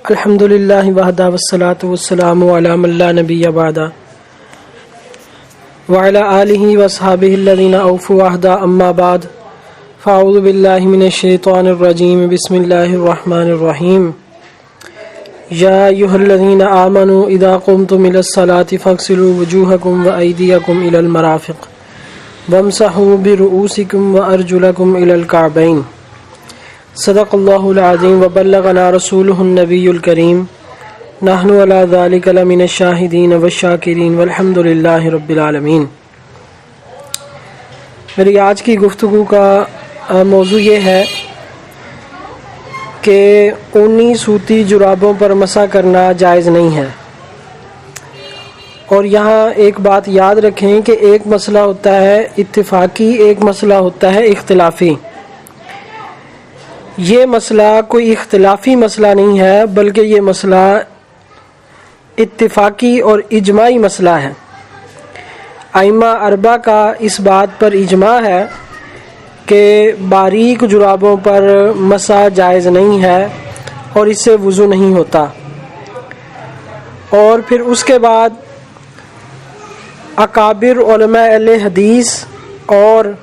الحمد للہ وحدہ والصلاة والسلام علی من لا نبی بعدہ وعلی آلہ واصحابہ الذین اوفوا عہدہ اما بعد فاعوذ باللہ من الشیطان الرجیم بسم اللہ الرحمن الرحیم یا ایہا الذین آمنوا اذا قمتم الی الصلاة فاغسلوا وجوہکم وایدیکم الی المرافق وامسحوا برؤوسکم وارجلکم الی الکعبین صدق اللہ العظیم وبلغنا رسولہ النبی الکریم نحن علی ذلک لمن الشاہدین والشاکرین والحمد للہ رب العالمین۔ میری آج کی گفتگو کا موضوع یہ ہے کہ اونی سوتی جرابوں پر مسح کرنا جائز نہیں ہے، اور یہاں ایک بات یاد رکھیں کہ ایک مسئلہ ہوتا ہے اتفاقی، ایک مسئلہ ہوتا ہے اختلافی۔ یہ مسئلہ کوئی اختلافی مسئلہ نہیں ہے بلکہ یہ مسئلہ اتفاقی اور اجماعی مسئلہ ہے۔ ائمہ اربعہ کا اس بات پر اجماع ہے کہ باریک جرابوں پر مسح جائز نہیں ہے اور اس سے وضو نہیں ہوتا۔ اور پھر اس کے بعد اکابر علماء اہل حدیث اور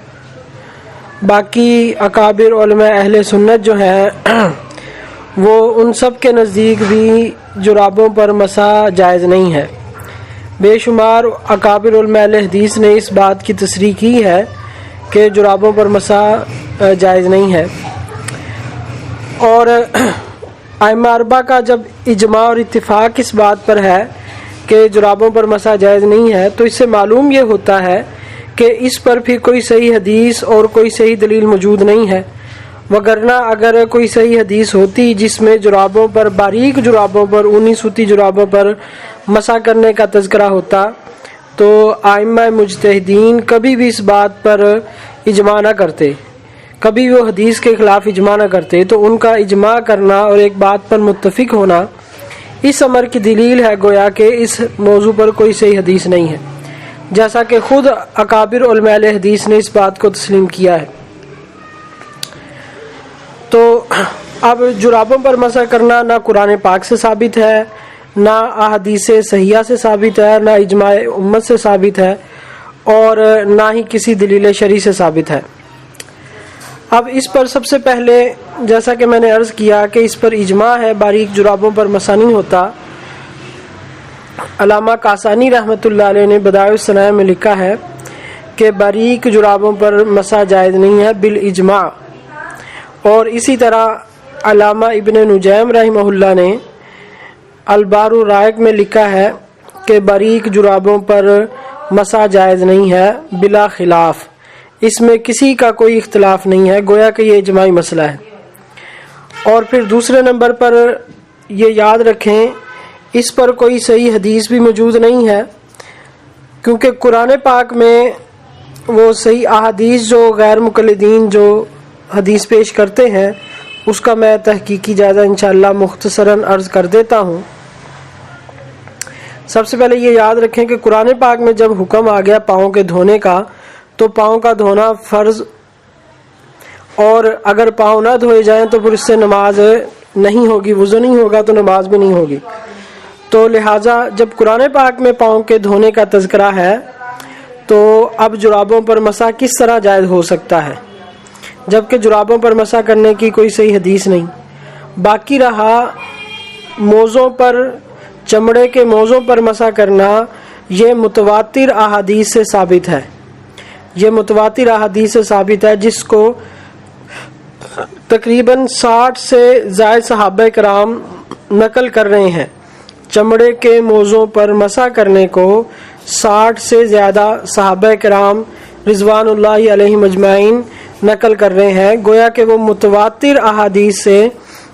باقی اکابر علماء اہل سنت جو ہیں وہ ان سب کے نزدیک بھی جرابوں پر مسح جائز نہیں ہے۔ بے شمار اکابر علماء اہل حدیث نے اس بات کی تصریح کی ہے کہ جرابوں پر مسح جائز نہیں ہے۔ اور ائمہ اربعہ کا جب اجماع اور اتفاق اس بات پر ہے کہ جرابوں پر مسح جائز نہیں ہے تو اس سے معلوم یہ ہوتا ہے کہ اس پر پھر کوئی صحیح حدیث اور کوئی صحیح دلیل موجود نہیں ہے، وگرنہ اگر کوئی صحیح حدیث ہوتی جس میں جرابوں پر، باریک جرابوں پر، اونی سوتی جرابوں پر مسح کرنے کا تذکرہ ہوتا تو ائمہ مجتہدین کبھی بھی اس بات پر اجماع نہ کرتے، کبھی وہ حدیث کے خلاف اجماع نہ کرتے۔ تو ان کا اجماع کرنا اور ایک بات پر متفق ہونا اس امر کی دلیل ہے گویا کہ اس موضوع پر کوئی صحیح حدیث نہیں ہے، جیسا کہ خود اکابر علماء اہل حدیث نے اس بات کو تسلیم کیا ہے۔ تو اب جرابوں پر مسح کرنا نہ قرآن پاک سے ثابت ہے، نہ احادیث صحیحہ سے ثابت ہے، نہ اجماع امت سے ثابت ہے، اور نہ ہی کسی دلیل شرعی سے ثابت ہے۔ اب اس پر سب سے پہلے جیسا کہ میں نے عرض کیا کہ اس پر اجماع ہے، باریک جرابوں پر مسح نہیں ہوتا۔ علامہ کاسانی رحمۃ اللہ علیہ نے بدائع الصنائع میں لکھا ہے کہ باریک جرابوں پر مسح جائز نہیں ہے بالاجماع، اور اسی طرح علامہ ابن نجیم رحمہ اللہ نے البار الرائق میں لکھا ہے کہ باریک جرابوں پر مسح جائز نہیں ہے بلا خلاف، اس میں کسی کا کوئی اختلاف نہیں ہے، گویا کہ یہ اجماعی مسئلہ ہے۔ اور پھر دوسرے نمبر پر یہ یاد رکھیں اس پر کوئی صحیح حدیث بھی موجود نہیں ہے، کیونکہ قرآن پاک میں وہ صحیح احادیث جو غیر مقلدین جو حدیث پیش کرتے ہیں اس کا میں تحقیقی جائزہ انشاءاللہ مختصراً عرض کر دیتا ہوں۔ سب سے پہلے یہ یاد رکھیں کہ قرآن پاک میں جب حکم آ گیا پاؤں کے دھونے کا تو پاؤں کا دھونا فرض، اور اگر پاؤں نہ دھوئے جائیں تو پھر اس سے نماز نہیں ہوگی، وضو نہیں ہوگا تو نماز بھی نہیں ہوگی۔ تو لہٰذا جب قرآن پاک میں پاؤں کے دھونے کا تذکرہ ہے تو اب جرابوں پر مسح کس طرح جائز ہو سکتا ہے، جبکہ جرابوں پر مسح کرنے کی کوئی صحیح حدیث نہیں۔ باقی رہا موزوں پر، چمڑے کے موزوں پر مسح کرنا، یہ متواتر احادیث سے ثابت ہے، یہ متواتر احادیث سے ثابت ہے جس کو تقریباً 60 سے زائد صحابہ کرام نقل کر رہے ہیں۔ چمڑے کے موزوں پر مسح کرنے کو 60 سے زیادہ صحابہ کرام رضوان اللہ علیہم اجمعین نقل کر رہے ہیں، گویا کہ وہ متواتر احادیث سے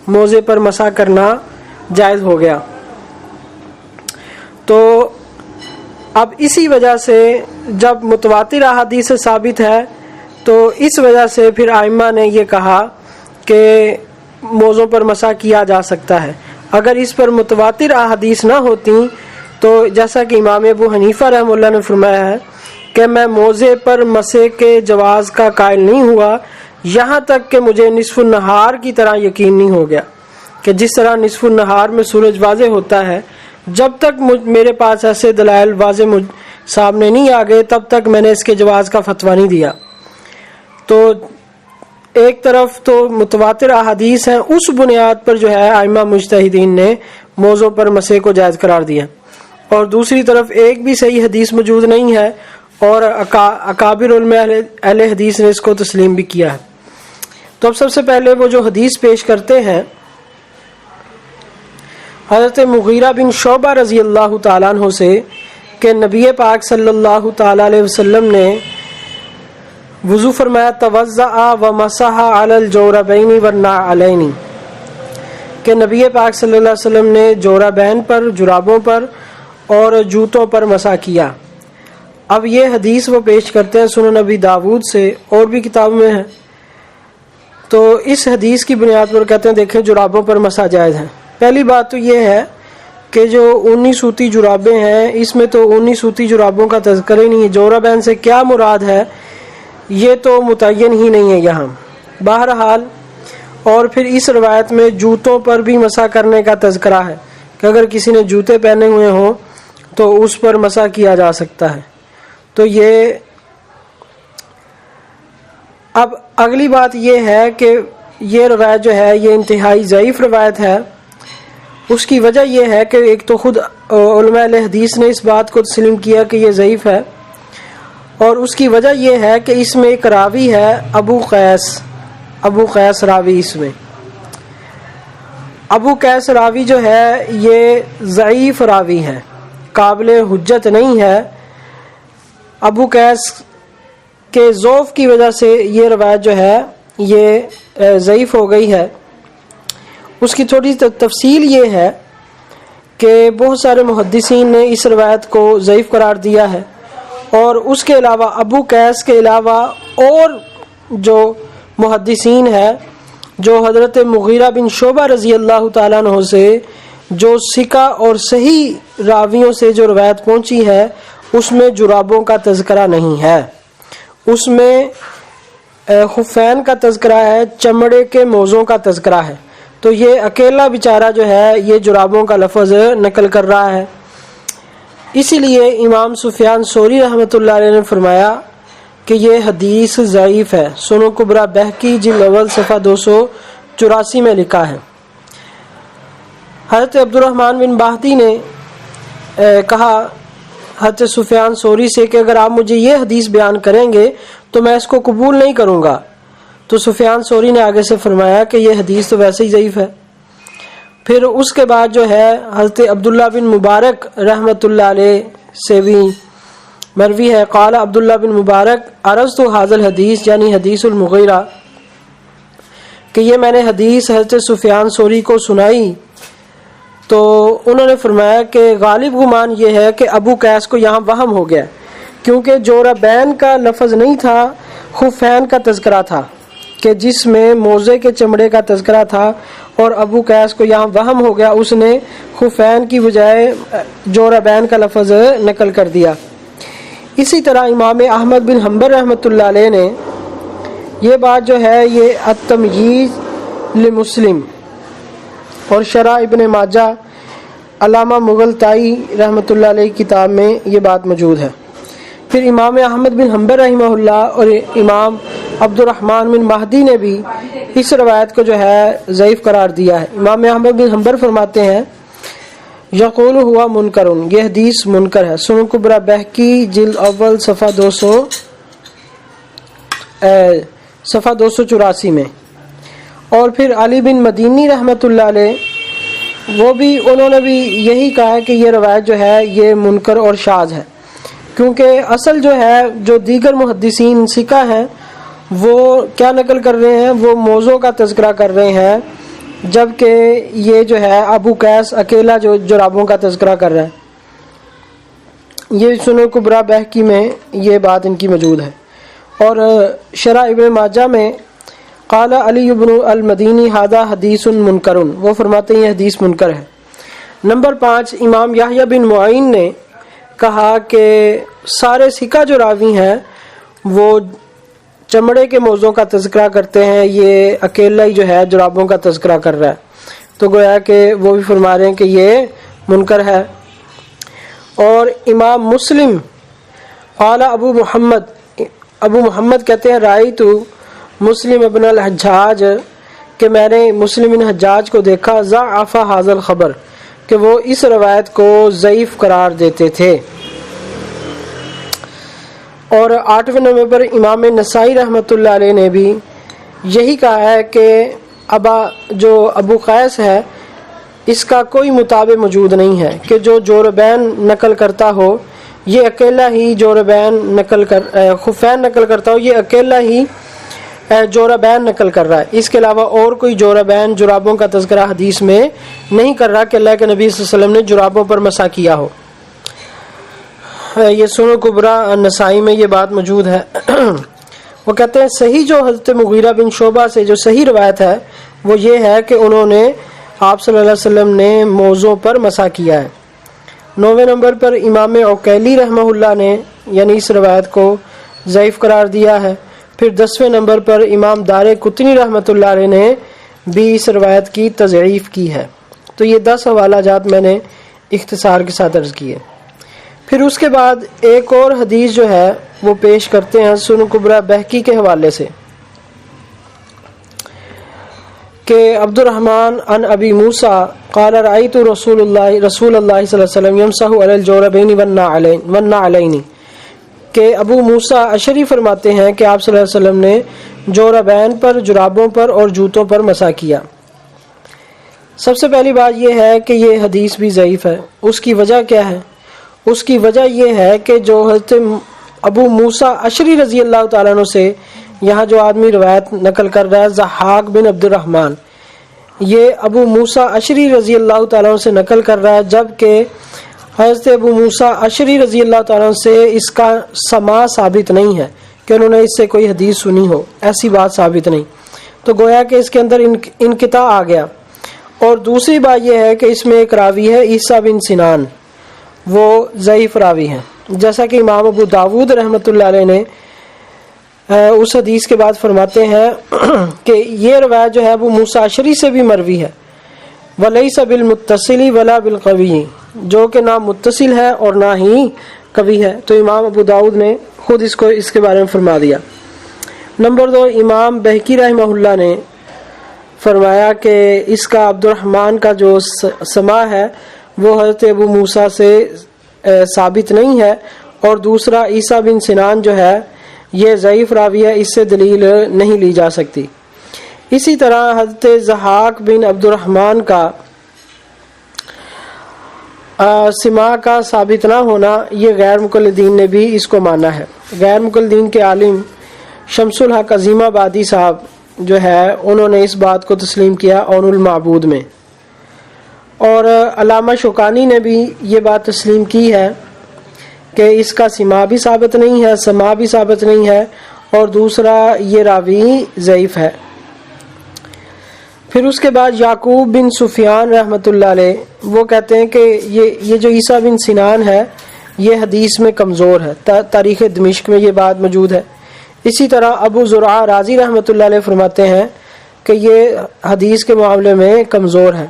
موزے پر مسح کرنا جائز ہو گیا۔ تو اب اسی وجہ سے جب متواتر احادیث سے ثابت ہے تو اس وجہ سے پھر ائمہ نے یہ کہا کہ موزوں پر مسح کیا جا سکتا ہے۔ اگر اس پر متواتر احادیث نہ ہوتی تو جیسا کہ امام ابو حنیفہ رحمہ اللہ نے فرمایا ہے کہ میں موزے پر مسح کے جواز کا قائل نہیں ہوا یہاں تک کہ مجھے نصف النہار کی طرح یقین نہیں ہو گیا کہ جس طرح نصف النہار میں سورج واضح ہوتا ہے، جب تک میرے پاس ایسے دلائل واضح سامنے نہیں آ گئے تب تک میں نے اس کے جواز کا فتویٰ نہیں دیا۔ تو ایک طرف تو متواتر احادیث ہیں، اس بنیاد پر جو ہے ائمہ مجتہدین نے موضوع پر مسح کو جائز قرار دیا، اور دوسری طرف ایک بھی صحیح حدیث موجود نہیں ہے اور اکابر علماء اہل حدیث نے اس کو تسلیم بھی کیا ہے۔ تو اب سب سے پہلے وہ جو حدیث پیش کرتے ہیں حضرت مغیرہ بن شعبہ رضی اللہ تعالیٰ عنہ سے کہ نبی پاک صلی اللہ تعالیٰ علیہ وسلم نے وضو فرمایا، توضأ ومسح علی الجوربین والنعلین، کہ نبی پاک صلی اللہ علیہ وسلم نے جوربین پر، جرابوں پر اور جوتوں پر مسح کیا۔ اب یہ حدیث وہ پیش کرتے ہیں سنن نبی داود سے، اور بھی کتابوں میں ہے۔ تو اس حدیث کی بنیاد پر کہتے ہیں دیکھیں جرابوں پر مسح جائز ہے۔ پہلی بات تو یہ ہے کہ جو اونی سوتی جرابیں ہیں اس میں تو اونی سوتی جرابوں کا تذکرہ ہی نہیں ہے، جوربین سے کیا مراد ہے یہ تو متعین ہی نہیں ہے یہاں۔ بہرحال اور پھر اس روایت میں جوتوں پر بھی مسح کرنے کا تذکرہ ہے کہ اگر کسی نے جوتے پہنے ہوئے ہوں تو اس پر مسح کیا جا سکتا ہے۔ تو یہ اب اگلی بات یہ ہے کہ یہ روایت جو ہے یہ انتہائی ضعیف روایت ہے۔ اس کی وجہ یہ ہے کہ ایک تو خود علماء اہل حدیث نے اس بات کو تسلیم کیا کہ یہ ضعیف ہے، اور اس کی وجہ یہ ہے کہ اس میں ایک راوی ہے ابو قیس راوی، اس میں ابو قیس راوی جو ہے یہ ضعیف راوی ہے، قابل حجت نہیں ہے۔ ابو قیس کے ضعف کی وجہ سے یہ روایت جو ہے یہ ضعیف ہو گئی ہے۔ اس کی تھوڑی تفصیل یہ ہے کہ بہت سارے محدثین نے اس روایت کو ضعیف قرار دیا ہے، اور اس کے علاوہ ابو قیس کے علاوہ اور جو محدثین ہیں جو حضرت مغیرہ بن شعبہ رضی اللہ تعالیٰ عنہ سے جو ثقہ اور صحیح راویوں سے جو روایت پہنچی ہے اس میں جرابوں کا تذکرہ نہیں ہے، اس میں خفین کا تذکرہ ہے، چمڑے کے موزوں کا تذکرہ ہے۔ تو یہ اکیلا بیچارہ جو ہے یہ جرابوں کا لفظ نقل کر رہا ہے۔ اسی لیے امام سفیان ثوری رحمۃ اللہ علیہ نے فرمایا کہ یہ حدیث ضعیف ہے۔ سنن کبریٰ بہقی جلد اول صفحہ 284 میں لکھا ہے۔ حضرت عبد الرحمن بن مہدی نے کہا حضرت سفیان ثوری سے کہ اگر آپ مجھے یہ حدیث بیان کریں گے تو میں اس کو قبول نہیں کروں گا۔ تو سفیان ثوری نے آگے سے فرمایا کہ یہ حدیث تو ویسے ہی ضعیف ہے۔ پھر اس کے بعد جو ہے حضرت عبداللہ بن مبارک رحمۃ اللہ علیہ سے بھی مروی ہے، قال عبداللہ بن مبارک عرضت ھذا الحدیث یعنی حدیث المغیرہ، کہ یہ میں نے حدیث حضرت سفیان ثوری کو سنائی تو انہوں نے فرمایا کہ غالب گمان یہ ہے کہ ابو قیس کو یہاں وہم ہو گیا، کیونکہ جوربین کا لفظ نہیں تھا، خفین کا تذکرہ تھا کہ جس میں موزے کے چمڑے کا تذکرہ تھا، اور ابو قیس کو یہاں وہم ہو گیا، اس نے خفین کی بجائے جوربین کا لفظ نقل کر دیا۔ اسی طرح امام احمد بن حنبل رحمۃ اللہ علیہ نے یہ بات جو ہے یہ التمہید لمسلم اور شرح ابن ماجہ علامہ مغلطائی رحمۃ اللہ علیہ کی کتاب میں یہ بات موجود ہے۔ پھر امام احمد بن حنبل رحمہ اللہ اور امام عبد الرحمن بن مہدی نے بھی اس روایت کو جو ہے ضعیف قرار دیا ہے۔ امام احمد بن حنبل فرماتے ہیں یقول ہوا منکر، یہ حدیث منکر ہے۔ سنن کبریٰ بہقی جلد اول صفحہ 284 میں۔ اور پھر علی بن مدینی رحمۃ اللہ علیہ انہوں نے بھی یہی کہا ہے کہ یہ روایت جو ہے یہ منکر اور شاذ ہے، کیونکہ اصل جو ہے جو دیگر محدثین ثقہ ہیں وہ کیا نقل کر رہے ہیں، وہ موضوع کا تذکرہ کر رہے ہیں، جبکہ یہ جو ہے ابو قیس اکیلا جو جرابوں کا تذکرہ کر رہا ہے۔ یہ سنن کبریٰ بہقی میں یہ بات ان کی موجود ہے۔ اور شرح ابن ماجہ میں قال علی بن المدینی ھذا حدیث منکر، وہ فرماتے ہیں یہ حدیث منکر ہے۔ نمبر 5، امام یحییٰ بن معین نے کہا کہ سارے ثقہ جو راوی ہیں وہ چمڑے کے موضوع کا تذکرہ کرتے ہیں، یہ اکیلا ہی جو ہے جرابوں کا تذکرہ کر رہا ہے۔ تو گویا کہ وہ بھی فرما رہے ہیں کہ یہ منکر ہے۔ اور امام مسلم قال ابو محمد کہتے ہیں رأیت مسلم ابن الحجاج کہ میں نے مسلم بن حجاج کو دیکھا ضعف ھذا الخبر کہ وہ اس روایت کو ضعیف قرار دیتے تھے۔ اور 8ویں نمبر پر امام نسائی رحمۃ اللہ علیہ نے بھی یہی کہا ہے کہ ابو قیس ہے اس کا کوئی متابع موجود نہیں ہے کہ جو جوربین نقل کرتا ہو یہ اکیلا ہی خفین نقل کرتا ہو، یہ اکیلا ہی جوربین نقل کر رہا ہے، اس کے علاوہ اور کوئی جوربین جرابوں کا تذکرہ حدیث میں نہیں کر رہا کہ اللہ کے نبی صلی اللہ علیہ وسلم نے جرابوں پر مسح کیا ہو۔ یہ سنن کبریٰ نسائی میں یہ بات موجود ہے۔ وہ کہتے ہیں صحیح جو حضرت مغیرہ بن شعبہ سے جو صحیح روایت ہے وہ یہ ہے کہ انہوں نے آپ صلی اللہ علیہ وسلم نے موضوع پر مسح کیا ہے۔ 9ویں نمبر پر امام عقیلی رحمہ اللہ نے یعنی اس روایت کو ضعیف قرار دیا ہے۔ پھر 10ویں نمبر پر امام دار قطنی رحمۃ اللہ علیہ نے بھی اس روایت کی تضعیف کی ہے۔ تو یہ 10 حوالہ جات میں نے اختصار کے ساتھ عرض کیے۔ پھر اس کے بعد ایک اور حدیث جو ہے وہ پیش کرتے ہیں سنن کبریٰ بہقی کے حوالے سے کہ عبد الرحمن عن ابی موسیٰ قال رأیت رسول اللہ صلی اللہ علیہ وسلم یمسح علی الجوربین والنعلین کہ ابو موسیٰ اشعری فرماتے ہیں کہ آپ صلی اللہ علیہ وسلم نے جوربین پر، جرابوں پر اور جوتوں پر مسح کیا۔ سب سے پہلی بات یہ ہے کہ یہ حدیث بھی ضعیف ہے۔ اس کی وجہ کیا ہے؟ اس کی وجہ یہ ہے کہ جو حضرت ابو موسیٰ اشعری رضی اللہ تعالیٰ عنہ سے یہاں جو آدمی روایت نقل کر رہا ہے ضحاک بن عبد الرحمن، یہ ابو موسیٰ اشعری رضی اللہ تعالیٰ عنہ سے نقل کر رہا ہے، جبکہ حضرت ابو موسیٰ اشعری رضی اللہ تعالیٰ عنہ سے اس کا سماع ثابت نہیں ہے کہ انہوں نے اس سے کوئی حدیث سنی ہو، ایسی بات ثابت نہیں۔ تو گویا کہ اس کے اندر انقطاع آ گیا۔ اور دوسری بات یہ ہے کہ اس میں ایک راوی ہے عیسیٰ بن سنان، وہ ضعیف راوی ہیں، جیسا کہ امام ابو داود رحمۃ اللہ علیہ نے اس حدیث کے بعد فرماتے ہیں کہ یہ روایت جو ہے ابو موسیٰ اشعری سے بھی مروی ہے، ولیس بالمتصل ولا بالقوی، جو کہ نہ متصل ہے اور نہ ہی قوی ہے۔ تو امام ابو داود نے خود اس کے بارے میں فرما دیا۔ نمبر 2، امام بہقی رحمہ اللہ نے فرمایا کہ اس کا عبد الرحمن کا جو سماع ہے وہ حضرت ابو موسیٰ سے ثابت نہیں ہے، اور دوسرا عیسیٰ بن سنان جو ہے یہ ضعیف راوی ہے، اس سے دلیل نہیں لی جا سکتی۔ اسی طرح حضرت ضحاک بن عبد الرحمن کا سماع کا ثابت نہ ہونا یہ غیر مقلدین نے بھی اس کو مانا ہے۔ غیر مقلدین کے عالم شمس الحق عظیم آبادی صاحب جو ہے انہوں نے اس بات کو تسلیم کیا عون المعبود میں، اور علامہ شوکانی نے بھی یہ بات تسلیم کی ہے کہ اس کا سماع بھی ثابت نہیں ہے، سماع بھی ثابت نہیں ہے، اور دوسرا یہ راوی ضعیف ہے۔ پھر اس کے بعد یعقوب بن سفیان رحمۃ اللہ علیہ وہ کہتے ہیں کہ یہ جو عیسیٰ بن سنان ہے یہ حدیث میں کمزور ہے، تاریخ دمشق میں یہ بات موجود ہے۔ اسی طرح ابو زرعہ رازی رحمۃ اللہ علیہ فرماتے ہیں کہ یہ حدیث کے معاملے میں کمزور ہے۔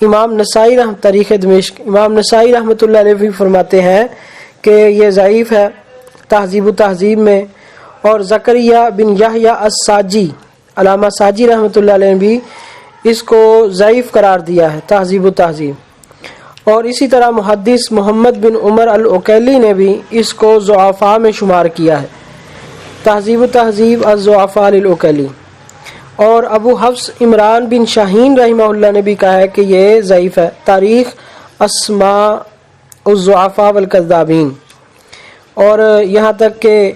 امام نسائی تاریخ دمشق امام نسائی رحمۃ اللہ علیہ بھی فرماتے ہیں کہ یہ ضعیف ہے تہذیب و تہذیب میں، اور زکریا بن یحییٰ الساجی علامہ ساجی رحمۃ اللہ علیہ نے بھی اس کو ضعیف قرار دیا ہے تہذیب و تہذیب، اور اسی طرح محدث محمد بن عمر العقیلی نے بھی اس کو ضعفاء میں شمار کیا ہے، تہذیب و تہذیب الضعفاء للعقیلی۔ اور ابو حفص عمران بن شاہین رحمہ اللہ نے بھی کہا ہے کہ یہ ضعیف ہے، تاریخ اسماء الضعفاء والکذابین۔ اور یہاں تک کہ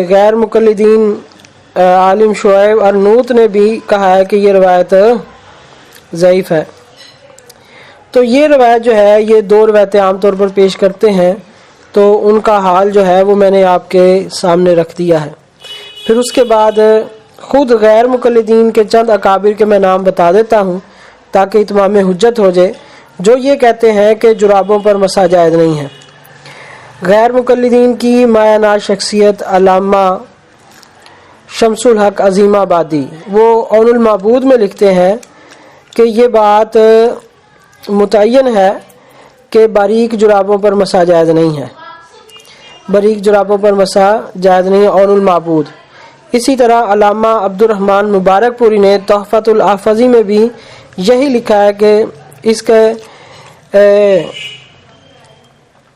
غیر مقلدین عالم شعیب ارنوت نے بھی کہا ہے کہ یہ روایت ضعیف ہے۔ تو یہ روایت جو ہے یہ 2 روایتیں عام طور پر پیش کرتے ہیں، تو ان کا حال جو ہے وہ میں نے آپ کے سامنے رکھ دیا ہے۔ پھر اس کے بعد خود غیر مقلدین کے چند اکابر کے میں نام بتا دیتا ہوں تاکہ اتمام حجت ہو جائے، جو یہ کہتے ہیں کہ جرابوں پر مسح جائز نہیں ہے۔ غیر مقلدین کی مایہ ناز شخصیت علامہ شمس الحق عظیم آبادی وہ عون المعبود میں لکھتے ہیں کہ یہ بات متعین ہے کہ باریک جرابوں پر مسح جائز نہیں ہے، باریک جرابوں پر مسح جائز نہیں ہے اور المعبود۔ اسی طرح علامہ عبد الرحمن مبارک پوری نے تحفۃ الحافظی میں بھی یہی لکھا ہے کہ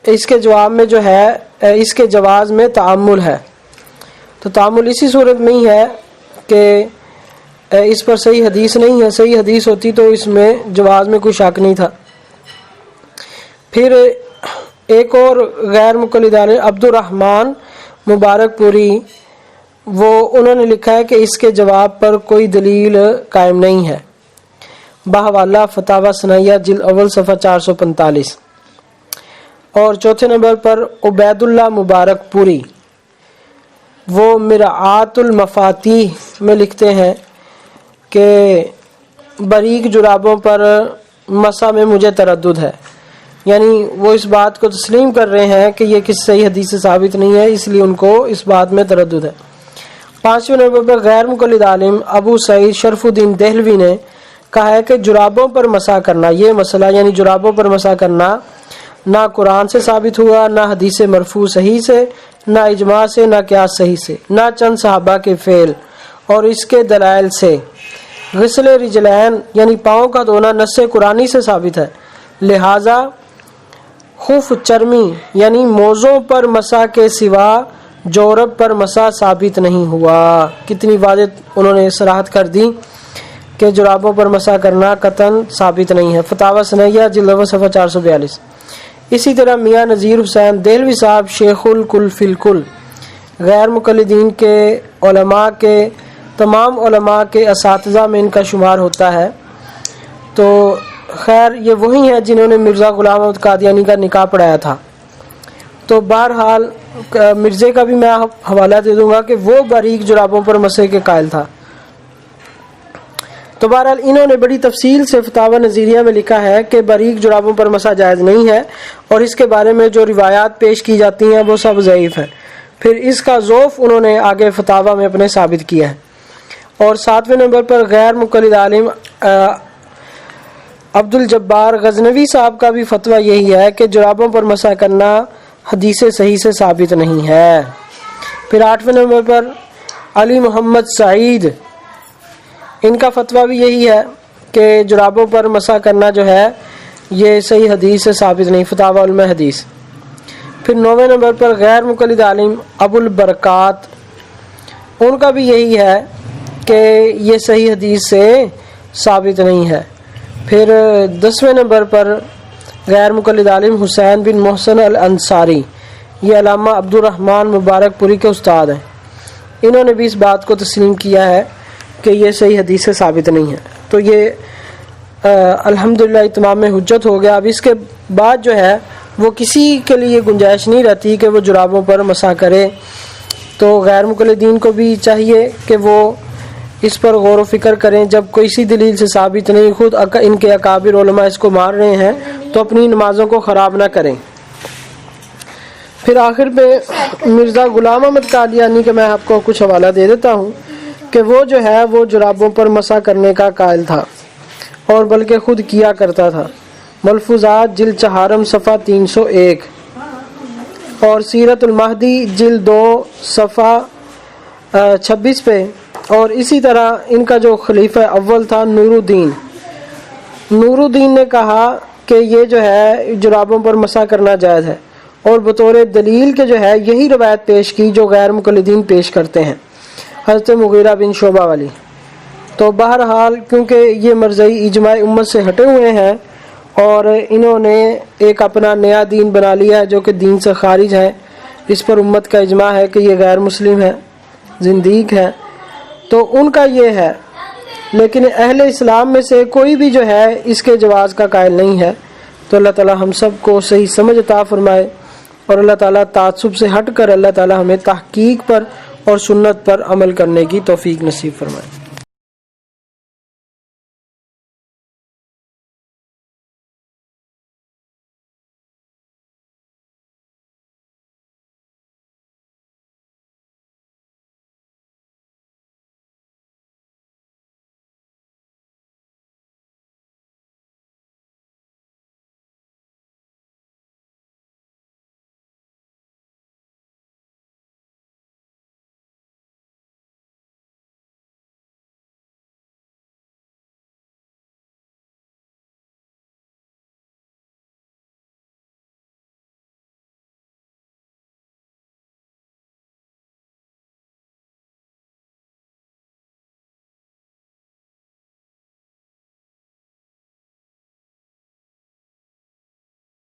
اس کے جواب میں جو ہے اس کے جواز میں تعامل ہے، تو تعامل اسی صورت میں ہی ہے کہ اس پر صحیح حدیث نہیں ہے، صحیح حدیث ہوتی تو اس میں جواز میں کوئی شک نہیں تھا۔ پھر ایک اور غیر مقلد عالم عبد الرحمن مبارک پوری، انہوں نے لکھا ہے کہ اس کے جواب پر کوئی دلیل قائم نہیں ہے، بحوالہ فتاوی ثنائیہ جلد اول صفحہ 445۔ اور چوتھے نمبر پر عبید اللہ مبارک پوری، وہ مرآت المفاتیح میں لکھتے ہیں کہ باریک جرابوں پر مسح میں مجھے تردد ہے، یعنی وہ اس بات کو تسلیم کر رہے ہیں کہ یہ کسی صحیح حدیث سے ثابت نہیں ہے، اس لیے ان کو اس بات میں تردد ہے۔ پانچویں نمبر پر غیر مقلد عالم ابو سعید شرف الدین دہلوی نے کہا ہے کہ جرابوں پر مسح کرنا، یہ مسئلہ یعنی جرابوں پر مسح کرنا نہ قرآن سے ثابت ہوا، نہ حدیث مرفوع صحیح سے، نہ اجماع سے، نہ قیاس صحیح سے، نہ چند صحابہ کے فعل اور اس کے دلائل سے۔ غسل رجلین یعنی پاؤں کا دھونا نص قرآنی سے ثابت ہے، لہذا خف چرمی یعنی موزوں پر مسح کے سوا جورب پر مسح ثابت نہیں ہوا۔ کتنی واضح انہوں نے صراحت کر دی کہ جرابوں پر مسح کرنا قطعاً ثابت نہیں ہے، فتاوی ثنائیہ جلد اول صفحہ 442۔ اسی طرح میاں نذیر حسین دہلوی صاحب شیخ الکل فی الکل غیر مقلدین کے علماء کے تمام علماء کے اساتذہ میں ان کا شمار ہوتا ہے، تو خیر یہ وہی ہیں جنہوں نے مرزا غلام احمد قادیانی کا نکاح پڑھایا تھا۔ تو بہرحال مرزے کا بھی میں حوالہ دے دوں گا کہ وہ باریک جرابوں پر مسح کے قائل تھا۔ تو بہرحال انہوں نے بڑی تفصیل سے فتاوی نظیریہ میں لکھا ہے کہ باریک جرابوں پر مسح جائز نہیں ہے، اور اس کے بارے میں جو روایات پیش کی جاتی ہیں وہ سب ضعیف ہیں۔ پھر اس کا ضعف انہوں نے آگے فتاوی میں اپنے ثابت کیا ہے۔ اور ساتویں نمبر پر غیر مقلد عالم عبد الجبار غزنوی صاحب کا بھی فتویٰ یہی ہے کہ جرابوں پر مسح کرنا حدیث صحیح سے ثابت نہیں ہے۔ پھر آٹھویں نمبر پر علی محمد سعید، ان کا فتویٰ بھی یہی ہے کہ جرابوں پر مسح کرنا جو ہے یہ صحیح حدیث سے ثابت نہیں، فتاوی علم حدیث۔ پھر نویں نمبر پر غیر مقلد عالم ابو البرکات، ان کا بھی یہی ہے کہ یہ صحیح حدیث سے ثابت نہیں ہے۔ پھر 10ویں نمبر پر غیر مقلد عالم حسین بن محسن الانصاری، یہ علامہ عبد الرحمن مبارک پوری کے استاد ہیں، انہوں نے بھی اس بات کو تسلیم کیا ہے کہ یہ صحیح حدیث سے ثابت نہیں ہے۔ تو یہ الحمدللہ اتمام حجت ہو گیا۔ اب اس کے بعد جو ہے وہ کسی کے لیے گنجائش نہیں رہتی کہ وہ جرابوں پر مسح کرے، تو غیر مقلدین کو بھی چاہیے کہ وہ اس پر غور و فکر کریں۔ جب کسی دلیل سے ثابت نہیں، خود ان کے اکابر علماء اس کو مان رہے ہیں، تو اپنی نمازوں کو خراب نہ کریں۔ پھر آخر پہ مرزا غلام احمد قادیانی کا میں آپ کو کچھ حوالہ دے دیتا ہوں کہ وہ جو ہے وہ جرابوں پر مسح کرنے کا قائل تھا، اور بلکہ خود کیا کرتا تھا۔ ملفوظات جلد 4 صفحہ 301 اور سیرت المہدی جلد 2 صفحہ 26 پہ، اور اسی طرح ان کا جو خلیفہ اول تھا نور الدین نے کہا کہ یہ جو ہے جرابوں پر مسح کرنا جائز ہے، اور بطور دلیل کے جو ہے یہی روایت پیش کی جو غیر مقلدین پیش کرتے ہیں، حضرت مغیرہ بن شعبہ والی۔ تو بہرحال کیونکہ یہ مرزئی اجماع امت سے ہٹے ہوئے ہیں اور انہوں نے ایک اپنا نیا دین بنا لیا ہے جو کہ دین سے خارج ہے، اس پر امت کا اجماع ہے کہ یہ غیر مسلم ہے، زندیق ہے، تو ان کا یہ ہے۔ لیکن اہل اسلام میں سے کوئی بھی جو ہے اس کے جواز کا قائل نہیں ہے۔ تو اللہ تعالی ہم سب کو صحیح سمجھ عطا فرمائے، اور اللہ تعالی تعصب سے ہٹ کر اللہ تعالی ہمیں تحقیق پر اور سنت پر عمل کرنے کی توفیق نصیب فرمائے۔